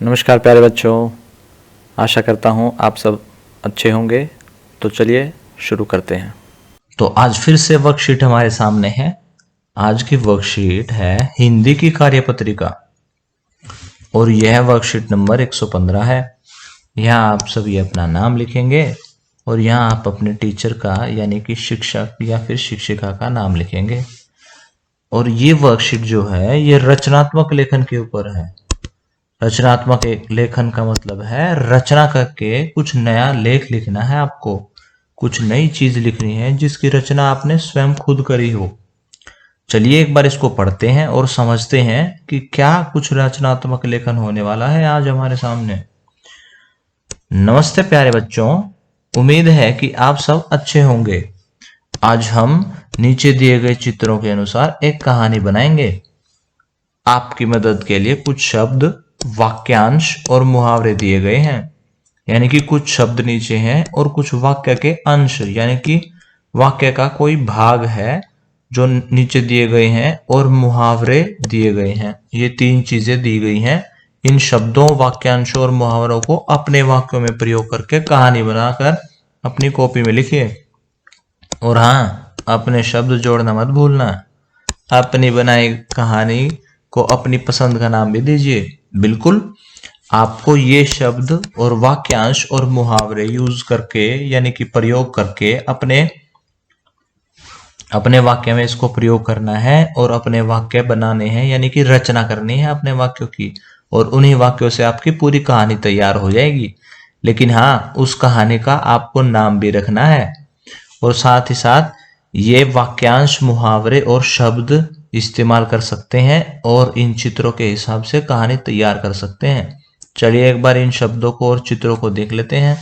नमस्कार प्यारे बच्चों, आशा करता हूँ आप सब अच्छे होंगे। तो चलिए शुरू करते हैं। तो आज फिर से वर्कशीट हमारे सामने है। आज की वर्कशीट है हिंदी की कार्यपत्रिका और यह वर्कशीट नंबर 115 है। यहाँ आप सभी अपना नाम लिखेंगे और यहाँ आप अपने टीचर का यानी कि शिक्षक या फिर शिक्षिका का नाम लिखेंगे। और ये वर्कशीट जो है ये रचनात्मक लेखन के ऊपर है। रचनात्मक लेखन का मतलब है रचना करके कुछ नया लेख लिखना है आपको, कुछ नई चीज लिखनी है जिसकी रचना आपने स्वयं खुद करी हो। चलिए एक बार इसको पढ़ते हैं और समझते हैं कि क्या कुछ रचनात्मक लेखन होने वाला है आज हमारे सामने। नमस्ते प्यारे बच्चों, उम्मीद है कि आप सब अच्छे होंगे। आज हम नीचे दिए गए चित्रों के अनुसार एक कहानी बनाएंगे। आपकी मदद के लिए कुछ शब्द, वाक्यांश और मुहावरे दिए गए हैं। यानी कि कुछ शब्द नीचे हैं और कुछ वाक्य के अंश यानी कि वाक्य का कोई भाग है जो नीचे दिए गए हैं और मुहावरे दिए गए हैं। ये तीन चीजें दी गई हैं। इन शब्दों, वाक्यांशों और मुहावरों को अपने वाक्यों में प्रयोग करके कहानी बनाकर अपनी कॉपी में लिखिए। और हाँ, अपने शब्द जोड़ना मत भूलना। अपनी बनाई कहानी को अपनी पसंद का नाम भी दीजिए। बिल्कुल, आपको ये शब्द और वाक्यांश और मुहावरे यूज करके यानी कि प्रयोग करके अपने वाक्य में इसको प्रयोग करना है और अपने वाक्य बनाने हैं यानी कि रचना करनी है अपने वाक्यों की। और उन्हीं वाक्यों से आपकी पूरी कहानी तैयार हो जाएगी। लेकिन हाँ, उस कहानी का आपको नाम भी रखना है और साथ ही साथ ये वाक्यांश, मुहावरे और शब्द इस्तेमाल कर सकते हैं और इन चित्रों के हिसाब से कहानी तैयार कर सकते हैं। चलिए एक बार इन शब्दों को और चित्रों को देख लेते हैं।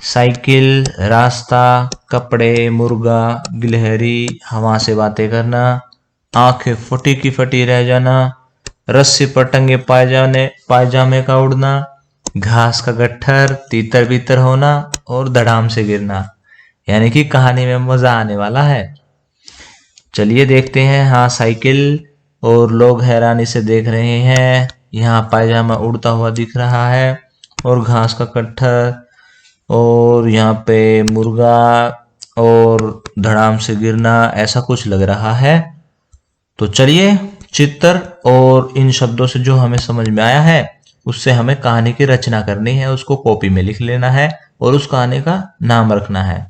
साइकिल, रास्ता, कपड़े, मुर्गा, गिलहरी, हवा से बातें करना, आंखें फटी की फटी रह जाना, रस्सी पर टंगे पायजामे का उड़ना, घास का गट्ठर, तीतर बीतर होना और धड़ाम से गिरना। यानी कि कहानी में मजा आने वाला है। चलिए देखते हैं। हाँ, साइकिल और लोग हैरानी से देख रहे हैं। यहाँ पायजामा उड़ता हुआ दिख रहा है और घास का गट्ठर और यहाँ पे मुर्गा और धड़ाम से गिरना, ऐसा कुछ लग रहा है। तो चलिए चित्र और इन शब्दों से जो हमें समझ में आया है उससे हमें कहानी की रचना करनी है, उसको कॉपी में लिख लेना है और उस कहानी का नाम रखना है।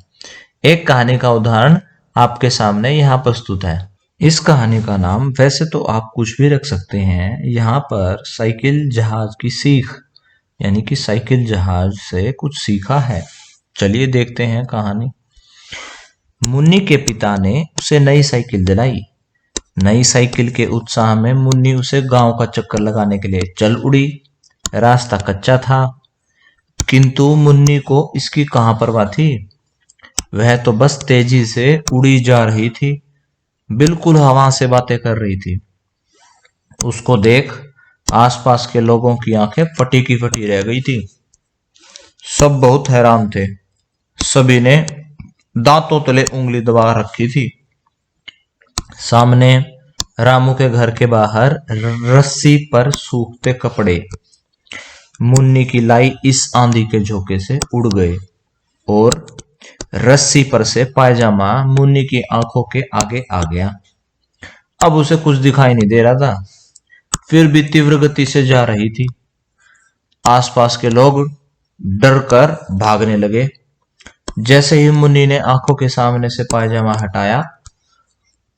एक कहानी का उदाहरण आपके सामने यहाँ प्रस्तुत है। इस कहानी का नाम वैसे तो आप कुछ भी रख सकते हैं। यहाँ पर साइकिल जहाज की सीख यानी कि साइकिल जहाज से कुछ सीखा है। चलिए देखते हैं कहानी। मुन्नी के पिता ने उसे नई साइकिल दिलाई। नई साइकिल के उत्साह में मुन्नी उसे गांव का चक्कर लगाने के लिए चल उड़ी। रास्ता कच्चा था किंतु मुन्नी को इसकी कहां परवाह थी। वह तो बस तेजी से उड़ी जा रही थी, बिल्कुल हवा से बातें कर रही थी। उसको देख आसपास के लोगों की आंखें फटी की फटी रह गई थी। सब बहुत हैरान थे। सभी ने दांतों तले उंगली दबा रखी थी। सामने रामू के घर के बाहर रस्सी पर सूखते कपड़े मुन्नी की लाई इस आंधी के झोंके से उड़ गए और रस्सी पर से पायजामा मुन्नी की आंखों के आगे आ गया। अब उसे कुछ दिखाई नहीं दे रहा था, फिर भी तीव्र गति से जा रही थी। आसपास के लोग डर कर भागने लगे। जैसे ही मुन्नी ने आंखों के सामने से पायजामा हटाया,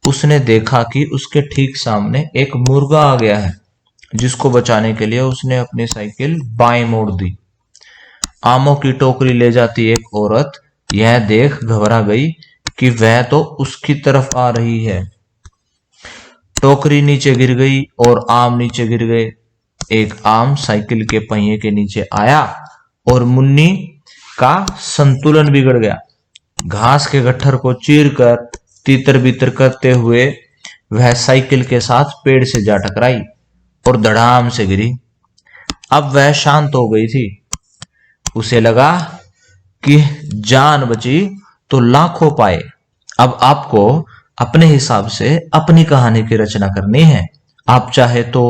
उसने देखा कि उसके ठीक सामने एक मुर्गा आ गया है, जिसको बचाने के लिए उसने अपनी साइकिल बाएं मोड़ दी। आमों की टोकरी ले जाती एक औरत यह देख घबरा गई कि वह तो उसकी तरफ आ रही है। टोकरी नीचे गिर गई और आम नीचे गिर गए। एक आम साइकिल के पहिए के नीचे आया और मुन्नी का संतुलन बिगड़ गया। घास के गट्ठर को चीरकर तीतर बीतर करते हुए वह साइकिल के साथ पेड़ से जा टकराई और धड़ाम से गिरी। अब वह शांत हो गई थी। उसे लगा कि जान बची तो लाखों पाए। अब आपको अपने हिसाब से अपनी कहानी की रचना करनी है। आप चाहे तो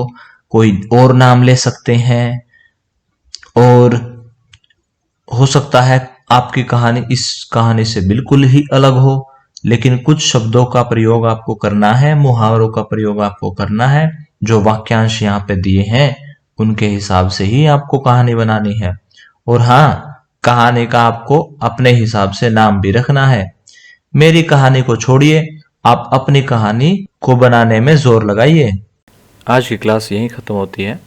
कोई और नाम ले सकते हैं और हो सकता है आपकी कहानी इस कहानी से बिल्कुल ही अलग हो, लेकिन कुछ शब्दों का प्रयोग आपको करना है, मुहावरों का प्रयोग आपको करना है। जो वाक्यांश यहाँ पे दिए हैं उनके हिसाब से ही आपको कहानी बनानी है। और हाँ, कहानी का आपको अपने हिसाब से नाम भी रखना है। मेरी कहानी को छोड़िए, आप अपनी कहानी को बनाने में जोर लगाइए। आज की क्लास यहीं ख़त्म होती है।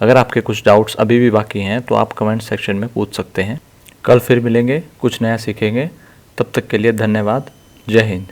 अगर आपके कुछ डाउट्स अभी भी बाकी हैं तो आप कमेंट सेक्शन में पूछ सकते हैं। कल फिर मिलेंगे, कुछ नया सीखेंगे। तब तक के लिए धन्यवाद। जय हिंद।